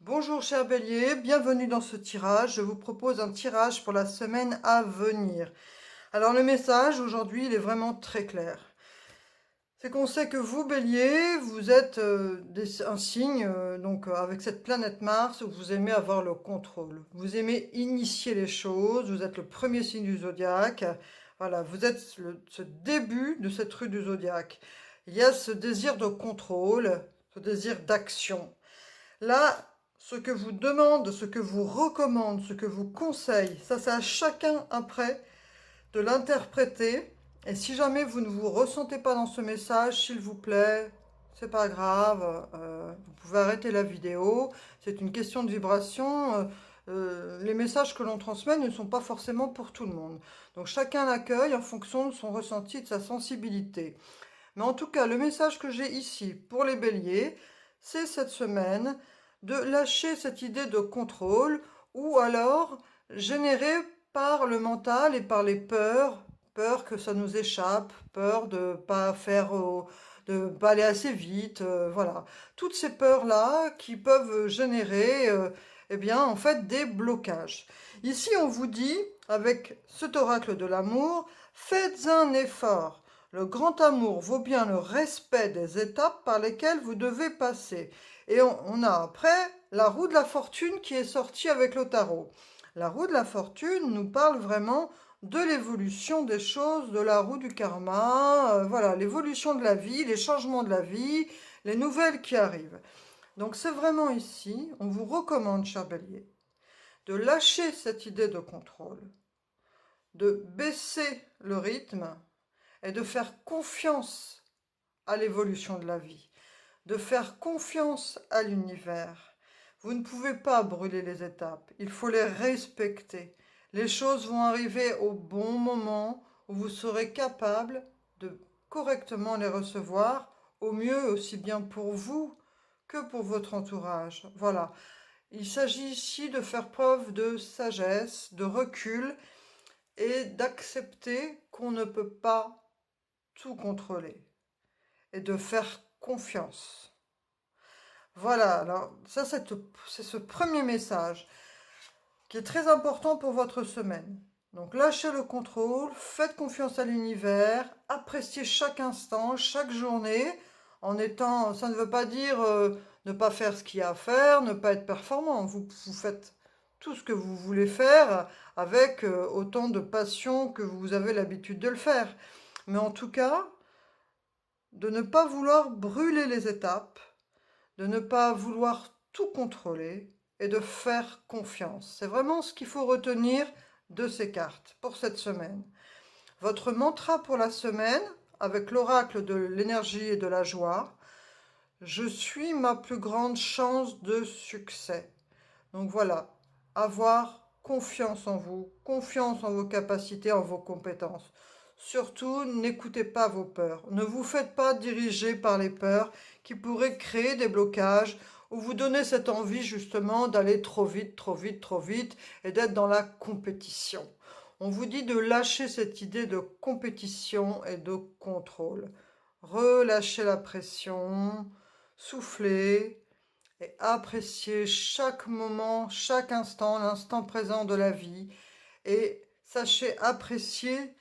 Bonjour cher Bélier, bienvenue dans ce tirage. Je vous propose un tirage pour la semaine à venir. Alors le message aujourd'hui, il est vraiment très clair. C'est qu'on sait que vous, Bélier, vous êtes un signe, avec cette planète Mars, où vous aimez avoir le contrôle. Vous aimez initier les choses, vous êtes le premier signe du zodiaque. Voilà, vous êtes ce début de cette rue du zodiaque. Il y a ce désir de contrôle, ce désir d'action. Là, ce que vous demande, ce que vous recommande, ce que vous conseille, ça c'est à chacun après de l'interpréter. Et si jamais vous ne vous ressentez pas dans ce message, s'il vous plaît, c'est pas grave, vous pouvez arrêter la vidéo, c'est une question de vibration. Les messages que l'on transmet ne sont pas forcément pour tout le monde. Donc chacun l'accueille en fonction de son ressenti, de sa sensibilité. Mais en tout cas, le message que j'ai ici pour les béliers, c'est cette semaine de lâcher cette idée de contrôle ou alors générée par le mental et par les peurs, peur que ça nous échappe, peur de pas faire, de pas aller assez vite, voilà. Toutes ces peurs-là qui peuvent générer, eh bien, en fait, des blocages. Ici, on vous dit, avec cet oracle de l'amour, faites un effort. Le grand amour vaut bien le respect des étapes par lesquelles vous devez passer. Et on a après la roue de la fortune qui est sortie avec le tarot. La roue de la fortune nous parle vraiment de l'évolution des choses, de la roue du karma, voilà, l'évolution de la vie, les changements de la vie, les nouvelles qui arrivent. Donc c'est vraiment ici, on vous recommande, cher Bélier, de lâcher cette idée de contrôle, de baisser le rythme et de faire confiance à l'évolution de la vie, de faire confiance à l'univers. Vous ne pouvez pas brûler les étapes, il faut les respecter. Les choses vont arriver au bon moment où vous serez capable de correctement les recevoir, au mieux aussi bien pour vous que pour votre entourage. Voilà. Il s'agit ici de faire preuve de sagesse, de recul et d'accepter qu'on ne peut pas tout contrôler et de faire confiance. Voilà, alors ça c'est ce premier message qui est très important pour votre semaine. Donc lâchez le contrôle, faites confiance à l'univers, appréciez chaque instant, chaque journée, en étant, ça ne veut pas dire ne pas faire ce qu'il y a à faire, ne pas être performant. Vous faites tout ce que vous voulez faire avec autant de passion que vous avez l'habitude de le faire. Mais en tout cas, de ne pas vouloir brûler les étapes, de ne pas vouloir tout contrôler et de faire confiance. C'est vraiment ce qu'il faut retenir de ces cartes pour cette semaine. Votre mantra pour la semaine, avec l'oracle de l'énergie et de la joie, je suis ma plus grande chance de succès. Donc voilà, avoir confiance en vous, confiance en vos capacités, en vos compétences. Surtout, n'écoutez pas vos peurs. Ne vous faites pas diriger par les peurs qui pourraient créer des blocages ou vous donner cette envie justement d'aller trop vite, trop vite, trop vite et d'être dans la compétition. On vous dit de lâcher cette idée de compétition et de contrôle. Relâchez la pression, soufflez et appréciez chaque moment, chaque instant, l'instant présent de la vie et sachez apprécier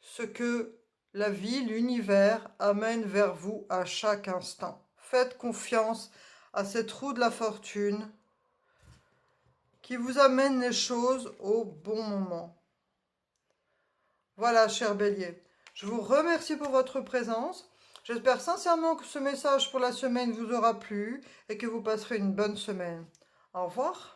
ce que la vie, l'univers amène vers vous à chaque instant. Faites confiance à cette roue de la fortune qui vous amène les choses au bon moment. Voilà, cher Bélier, je vous remercie pour votre présence. J'espère sincèrement que ce message pour la semaine vous aura plu et que vous passerez une bonne semaine. Au revoir.